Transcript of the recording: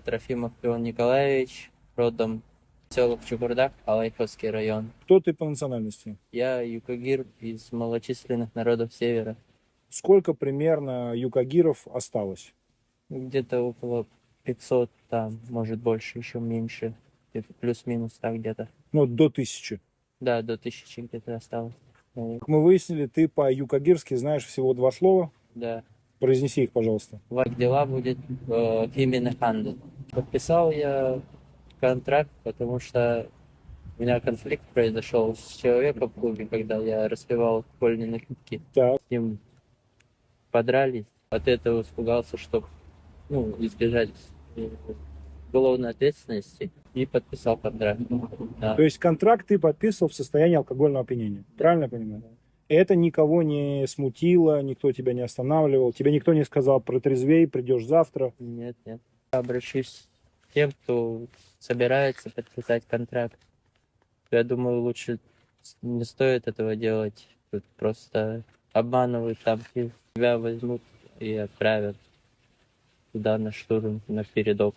Трофимов Леон Николаевич, родом поселок Чукурдак, Алайховский район. Кто ты по национальности? Я юкагир из малочисленных народов Севера. Сколько примерно юкагиров осталось? Где-то около 500, там, может больше, еще меньше. Где-то плюс-минус так где-то. Ну, до 1000. Да, до 1000 где-то осталось. Как мы выяснили, ты по-юкагирски знаешь всего 2 слова. Да. Произнеси их, пожалуйста. Вак дела будет Фимин Ханды. Подписал я контракт, потому что у меня конфликт произошел с человеком в клубе, когда я распивал алкогольные напитки. Так. С ним подрались. От этого испугался, чтобы избежать уголовной ответственности, и подписал контракт. Да. То есть контракт ты подписывал в состоянии алкогольного опьянения. Правильно я понимаю? Это никого не смутило, никто тебя не останавливал, тебе никто не сказал протрезвей, придешь завтра. Нет, нет. Обращусь к тем, кто собирается подписать контракт. Я думаю, лучше не стоит этого делать. Тут просто обманывают, там тебя возьмут и отправят туда на штурм, на передок.